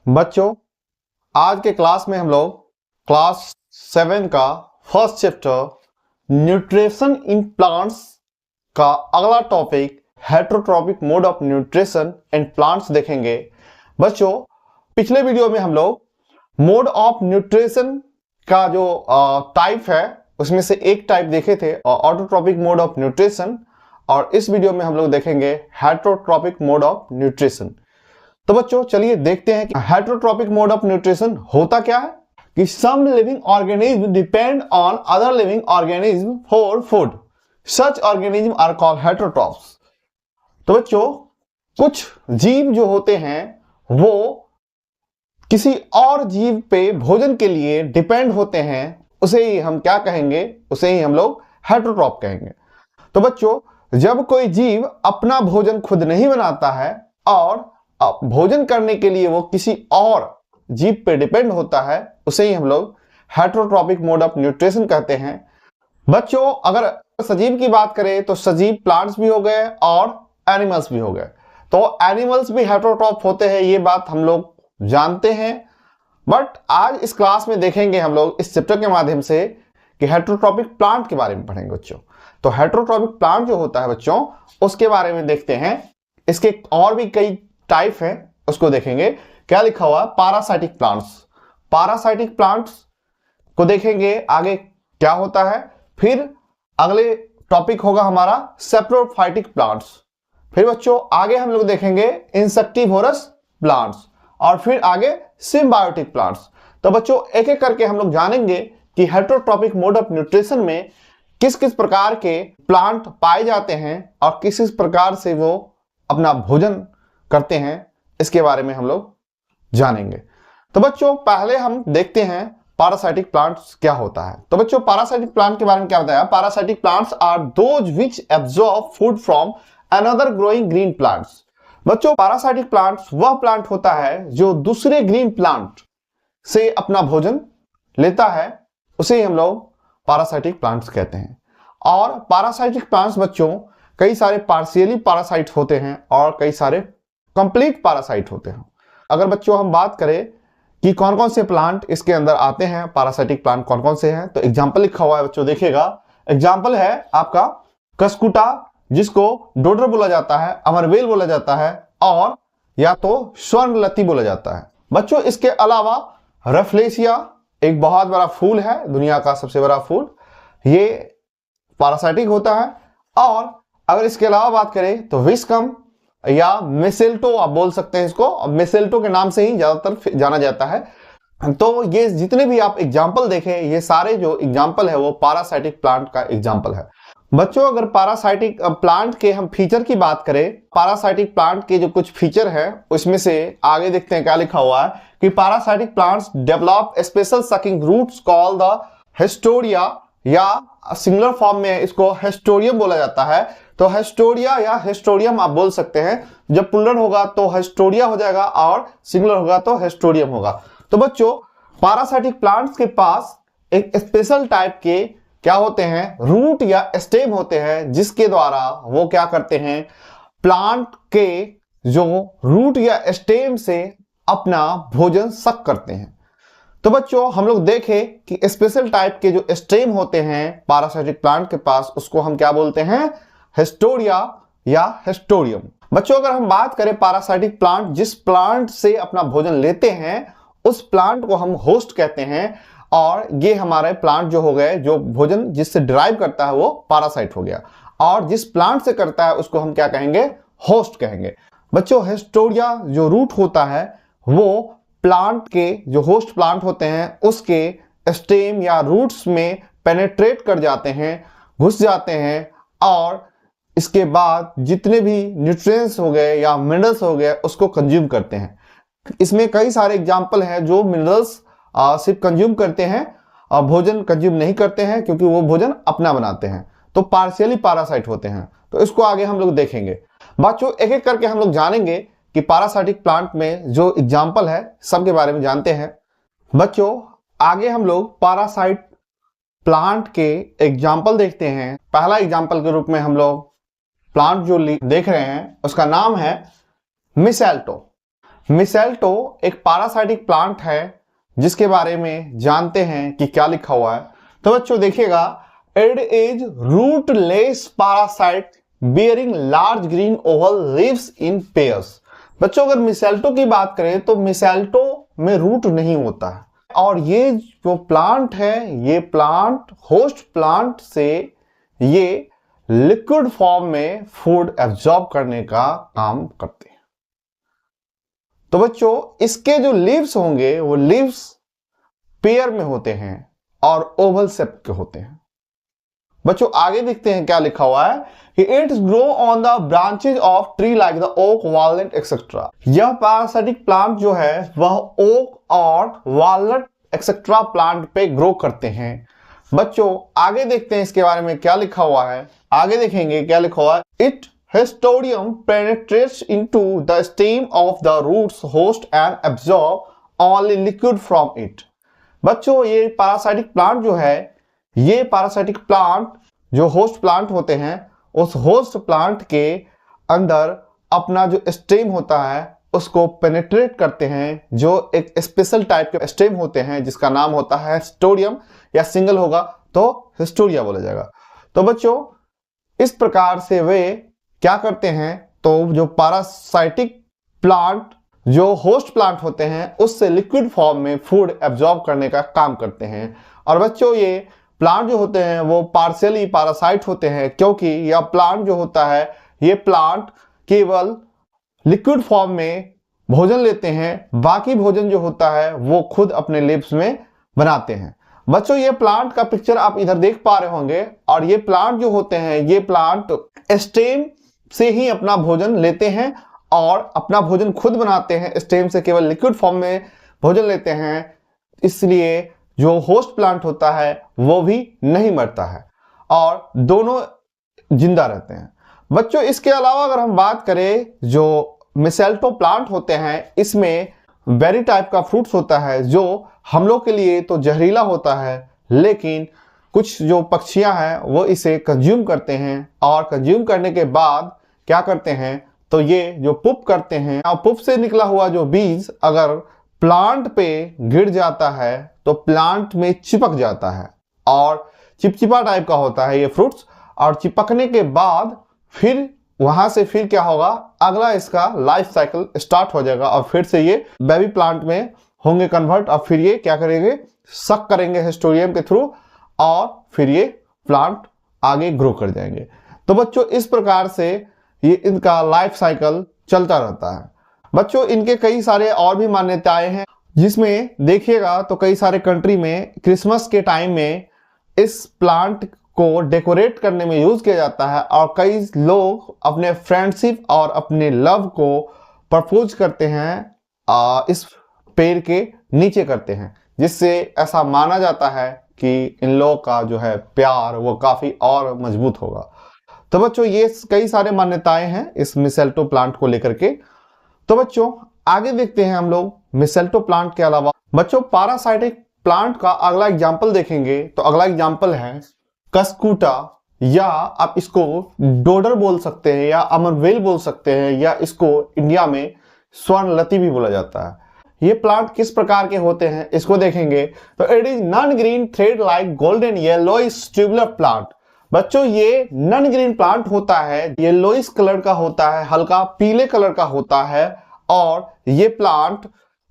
बच्चों, आज के क्लास में हम लोग क्लास 7 का first chapter nutrition in plants का अगला topic heterotrophic mode of nutrition in plants देखेंगे। बच्चों, पिछले वीडियो में हम लोग मोड ऑफ न्यूट्रिशन का जो टाइप है उसमें से एक टाइप देखे थे, ऑटोट्रॉपिक मोड ऑफ न्यूट्रिशन, और इस वीडियो में हम लोग देखेंगे हेटरोट्रॉपिक मोड ऑफ न्यूट्रिशन। तो बच्चों चलिए देखते हैं कि हेटरोट्रॉपिक मोड ऑफ न्यूट्रिशन होता क्या है। कि some living organism depend on other living organism for food, such organism are called heterotrophs. तो बच्चों, कुछ जीव जो होते हैं वो किसी और जीव पे भोजन के लिए डिपेंड होते हैं, उसे ही हम क्या कहेंगे, उसे ही हम लोग हेटरोट्रॉप कहेंगे। तो बच्चों, जब कोई जीव अपना भोजन खुद नहीं बनाता है और भोजन करने के लिए वो किसी और जीव पे डिपेंड होता है, उसे ही हम लोग हेटरोट्रॉपिक मोड ऑफ न्यूट्रिशन कहते हैं। बच्चों, अगर सजीव की बात करें तो सजीव प्लांट्स भी हो गए और एनिमल्स भी हो गए। तो एनिमल्स भी हेटरोट्रॉप होते हैं, ये बात हम लोग जानते हैं। बट आज इस क्लास में देखेंगे हम लोग इस चैप्टर के माध्यम से कि हेटरोट्रॉपिक प्लांट के बारे में पढ़ेंगे बच्चों। तो हेटरोट्रॉपिक प्लांट जो होता है बच्चों, उसके बारे में देखते हैं। इसके और भी कई टाइप है, उसको देखेंगे। क्या लिखा हुआ है? Parasitic plants. पैरासाइटिक प्लांट्स को देखेंगे आगे क्या होता है। फिर अगले टॉपिक होगा हमारा सेप्रोफाइटिक प्लांट्स। फिर बच्चों आगे हम लोग देखेंगे इंसेक्टिवोरस प्लांट्स, और फिर आगे सिम्बायोटिक प्लांट्स। तो बच्चों एक एक करके हम लोग जानेंगे कि हेटरोट्रॉपिक मोड ऑफ न्यूट्रिशन में किस किस प्रकार के प्लांट पाए जाते हैं और किस किस प्रकार से वो अपना भोजन करते हैं, इसके बारे में हम लोग जानेंगे। तो बच्चों पहले हम देखते हैं पैरासाइटिक प्लांट्स क्या होता है। तो बच्चों पैरासाइटिक प्लांट के बारे में क्या बताया? Parasitic plants are those which absorb food from another growing green plants. बच्चों पैरासाइटिक प्लांट्स वह प्लांट होता है जो दूसरे ग्रीन प्लांट से अपना भोजन लेता है, उसे हम लोग पैरासाइटिक प्लांट्स कहते हैं। और पैरासाइटिक प्लांट्स बच्चों कई सारे पार्शियली पैरासाइट होते हैं और कई सारे कंप्लीट पैरासाइट होते हैं। अगर बच्चों हम बात करें कि कौन कौन से प्लांट इसके अंदर आते हैं, पैरासाइटिक प्लांट कौन कौन से हैं, तो एग्जांपल लिखा हुआ है बच्चों, देखिएगा। एग्जांपल है आपका कसकुटा, जिसको डोडर बोला जाता है, अमरवेल बोला जाता है, और या तो स्वर्णलती बोला जाता है। बच्चों इसके अलावा रफलेशिया एक बहुत बड़ा फूल है, दुनिया का सबसे बड़ा फूल, ये पैरासाइटिक होता है। और अगर इसके अलावा बात करें तो विस्कम या मिसेल्टो आप बोल सकते हैं इसको, मिसेल्टो के नाम से ही ज्यादातर जाना जाता है। तो ये जितने भी आप एग्जाम्पल देखें, ये सारे जो एग्जाम्पल है वो पैरासाइटिक प्लांट का एग्जाम्पल है। बच्चों अगर पैरासाइटिक प्लांट के हम फीचर की बात करें, पैरासाइटिक प्लांट के जो कुछ फीचर है उसमें से आगे देखते हैं क्या लिखा हुआ है कि parasitic plants develop special sucking roots called the haustoria, या सिंगुलर फॉर्म में इसको हेस्टोरियम बोला जाता है। तो हेस्टोरिया या हेस्टोरियम आप बोल सकते हैं। जब प्लूरल होगा तो हेस्टोरिया हो जाएगा और सिंगुलर होगा तो हेस्टोरियम होगा। तो बच्चों पैरासाइटिक प्लांट्स के पास एक स्पेशल टाइप के क्या होते हैं, रूट या स्टेम होते हैं, जिसके द्वारा वो क्या करते हैं, प्लांट के जो रूट या स्टेम से अपना भोजन सक करते हैं। तो बच्चों हम लोग देखें कि स्पेशल टाइप के जो स्टेम होते हैं पैरासाइटिक प्लांट के पास, उसको हम क्या बोलते हैं, हेस्टोरिया या हेस्टोरियम। बच्चों अगर हम बात करें पैरासाइटिक प्लांट जिस प्लांट से अपना भोजन लेते हैं, उस प्लांट को हम होस्ट कहते हैं। और ये हमारे प्लांट जो हो गए, जो भोजन जिससे डिराइव करता है वो पैरासाइट हो गया, और जिस प्लांट से करता है उसको हम क्या कहेंगे, होस्ट कहेंगे। बच्चों हेस्टोरिया जो रूट होता है वो प्लांट के जो होस्ट प्लांट होते हैं उसके स्टेम या रूट्स में पेनेट्रेट कर जाते हैं, घुस जाते हैं, और इसके बाद जितने भी न्यूट्रिएंट्स हो गए या मिनरल्स हो गए उसको कंज्यूम करते हैं। इसमें कई सारे एग्जाम्पल हैं जो मिनरल्स सिर्फ कंज्यूम करते हैं और भोजन कंज्यूम नहीं करते हैं, क्योंकि वो भोजन अपना बनाते हैं, तो पार्शियली पैरासाइट होते हैं। तो इसको आगे हम लोग देखेंगे। बच्चों एक एक करके हम लोग जानेंगे कि पैरासाइटिक प्लांट में जो एग्जाम्पल है सबके बारे में जानते हैं। बच्चों आगे हम लोग पैरासाइट प्लांट के एग्जाम्पल देखते हैं। पहला एग्जाम्पल के रूप में हम लोग प्लांट जो देख रहे हैं उसका नाम है मिसेल्टो। मिसेल्टो एक पैरासाइटिक प्लांट है जिसके बारे में जानते हैं कि क्या लिखा हुआ है। तो बच्चों देखिएगा, it is rootless parasite bearing large green Oval leaves in pairs. बच्चों अगर मिसेल्टो की बात करें तो मिसेल्टो में रूट नहीं होता है, और ये जो प्लांट है, ये प्लांट होस्ट प्लांट से ये लिक्विड फॉर्म में फूड एब्जॉर्ब करने का काम करते हैं। तो बच्चों इसके जो लीव्स होंगे वो लीव्स पेयर में होते हैं और ओवल शेप के होते हैं। बच्चों आगे देखते हैं क्या लिखा हुआ है कि it's grow on the branches of tree like the oak, walnut etcetera. यह पैरासाइटिक प्लांट जो है वह ओक और वॉलनट एक्सेट्रा प्लांट पे ग्रो करते हैं। बच्चों आगे देखते हैं इसके बारे में क्या लिखा हुआ है। आगे देखेंगे क्या लिखा हुआ है। It haustorium penetrates into the stem of the roots host and absorb only liquid from it. बच्चों ये पैरासाइटिक प्लांट जो है, ये पैरासाइटिक प्लांट जो होस्ट प्लांट होते हैं, उस होस्ट प्लांट के अंदर अपना जो स्टेम होता है उसको पेनेट्रेट करते हैं, जो एक स्पेशल टाइप के स्टेम होते हैं जिसका नाम होता है हिस्टोडियम, या सिंगल होगा तो हिस्टोरिया बोला जाएगा। तो बच्चों इस प्रकार से वे क्या करते हैं, तो जो पैरासाइटिक प्लांट जो होस्ट प्लांट होते हैं उससे लिक्विड फॉर्म में फूड एब्जॉर्ब करने का काम करते हैं। और बच्चों ये प्लांट जो होते हैं वो पार्शियली पैरासाइट होते हैं, क्योंकि यह प्लांट जो होता है, ये प्लांट केवल लिक्विड फॉर्म में भोजन लेते हैं, बाकी भोजन जो होता है वो खुद अपने लिप्स में बनाते हैं। बच्चों ये प्लांट का पिक्चर आप इधर देख पा रहे होंगे, और ये प्लांट जो होते हैं, ये प्लांट स्टेम से ही अपना भोजन लेते हैं और अपना भोजन खुद बनाते हैं। स्टेम से केवल लिक्विड फॉर्म में भोजन लेते हैं, इसलिए जो होस्ट प्लांट होता है वो भी नहीं मरता है और दोनों जिंदा रहते हैं। बच्चों इसके अलावा अगर हम बात करें, जो मिसेल्टो प्लांट होते हैं, इसमें बेरी टाइप का फ्रूट्स होता है जो हम लोग के लिए तो जहरीला होता है, लेकिन कुछ जो पक्षियां हैं वो इसे कंज्यूम करते हैं, और कंज्यूम करने के बाद क्या करते हैं, तो ये जो पुप करते हैं, और पुप से निकला हुआ जो बीज अगर प्लांट पे गिर जाता है तो प्लांट में चिपक जाता है और चिपचिपा टाइप का होता है ये फ्रूट्स, और चिपकने के बाद फिर वहां से फिर क्या होगा, अगला इसका लाइफ साइकिल स्टार्ट हो जाएगा और फिर से ये बेबी प्लांट में होंगे कन्वर्ट, और फिर ये क्या करेंगे, सक करेंगे हिस्टोरियम के थ्रू, और फिर ये प्लांट आगे ग्रो कर जाएंगे। तो बच्चों इस प्रकार से ये इनका लाइफ साइकिल चलता रहता है। बच्चों इनके कई सारे और भी मान्यताएं हैं, जिसमें देखिएगा तो कई सारे कंट्री में क्रिसमस के टाइम में इस प्लांट को डेकोरेट करने में यूज किया जाता है, और कई लोग अपने फ्रेंडशिप और अपने लव को प्रपोज करते हैं इस पेड़ के नीचे करते हैं, जिससे ऐसा माना जाता है कि इन लोगों का जो है प्यार वो काफी और मजबूत होगा। तो बच्चों ये कई सारे मान्यताएं हैं इस मिसेल्टो प्लांट को लेकर के। तो बच्चों आगे देखते हैं हम लोग मिसेल्टो प्लांट के अलावा। बच्चों पैरासाइटिक प्लांट का अगला एग्जाम्पल देखेंगे, तो अगला एग्जाम्पल है कस्कूटा, या आप इसको डोडर बोल सकते हैं, या अमरवेल बोल सकते हैं, या इसको इंडिया में स्वर्णलती भी बोला जाता है। ये प्लांट किस प्रकार के होते हैं इसको देखेंगे, तो it is non green thread like golden yellowish tubular plant. बच्चों ये नॉन ग्रीन प्लांट होता है, येलोइश कलर का होता है, हल्का पीले कलर का होता है, और ये प्लांट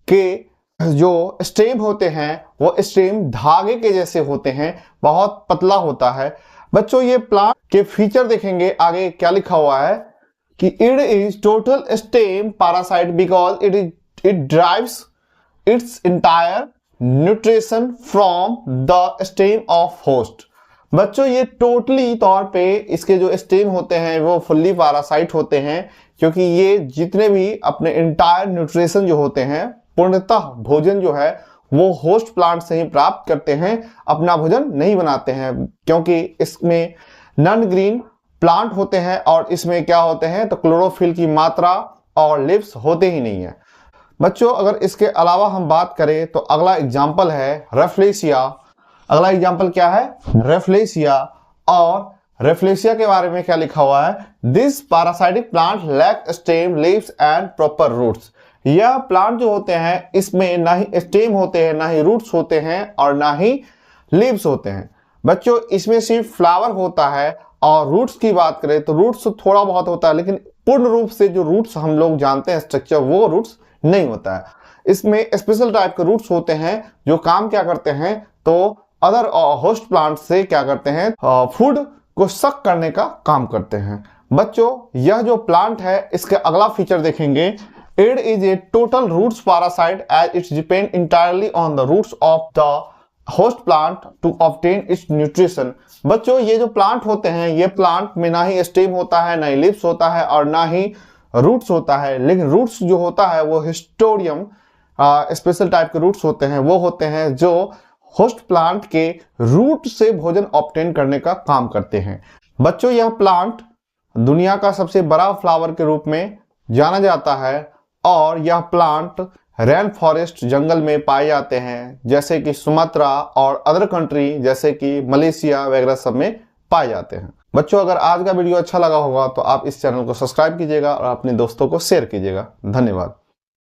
के जो स्टेम होते हैं वो स्टेम धागे के जैसे होते हैं, बहुत पतला होता है। बच्चों ये प्लांट के फीचर देखेंगे, आगे क्या लिखा हुआ है कि it is total stem parasite because it drives it's entire nutrition from the stem of host. बच्चों ये टोटली तौर पे इसके जो स्टेम होते हैं वो फुल्ली पैरासाइट होते हैं, क्योंकि ये जितने भी अपने इंटायर न्यूट्रिशन जो होते हैं, पूर्णतः भोजन जो है वो होस्ट प्लांट से ही प्राप्त करते हैं, अपना भोजन नहीं बनाते हैं, क्योंकि इसमें नॉन ग्रीन प्लांट होते हैं और इसमें क्या होते हैं, तो क्लोरोफिल की मात्रा और लिव्स होते ही नहीं है। बच्चों अगर इसके अलावा हम बात करें तो अगला एग्जाम्पल है रेफ्लेशिया। अगला एग्जाम्पल क्या है, रेफ्लेशिया। और रेफ्लेशिया के बारे में क्या लिखा हुआ है, this parasitic plant lack stem leaves and proper roots. यह प्लांट जो होते हैं इसमें ना ही स्टेम होते हैं, ना ही रूट्स होते हैं और ना ही लीव्स होते हैं। बच्चों इसमें सिर्फ फ्लावर होता है। और रूट्स की बात करें तो रूट्स थोड़ा बहुत होता है, लेकिन पूर्ण रूप से जो रूट्स हम लोग जानते हैं स्ट्रक्चर, वो रूट्स नहीं होता है। इसमें स्पेशल टाइप के रूट्स होते हैं जो काम क्या करते हैं, तो अदर होस्ट प्लांट से क्या करते हैं, फूड को सक करने का काम करते हैं। बच्चों यह जो प्लांट है इसके अगला फीचर देखेंगे, it is a total roots parasite as its depend entirely on the roots of the host plant to obtain its nutrition. बच्चों ये जो प्लांट होते हैं, ये प्लांट में ना ही स्टेम होता है, ना ही लीव्स होता है और ना ही रूट्स होता है, लेकिन रूट्स जो होता है वो हिस्टोरियम स्पेशल टाइप के रूट्स होते हैं, वो होते हैं जो होस्ट प्लांट के रूट से भोजन ऑब्टेन करने का काम करते हैं। बच्चों यह प्लांट दुनिया का सबसे बड़ा फ्लावर के रूप में जाना जाता है और यह प्लांट रेन फॉरेस्ट जंगल में पाए जाते हैं, जैसे कि सुमात्रा और अदर कंट्री जैसे कि मलेशिया वगैरह सब में पाए जाते हैं। बच्चों अगर आज का वीडियो अच्छा लगा होगा तो आप इस चैनल को सब्सक्राइब कीजिएगा और अपने दोस्तों को शेयर कीजिएगा। धन्यवाद।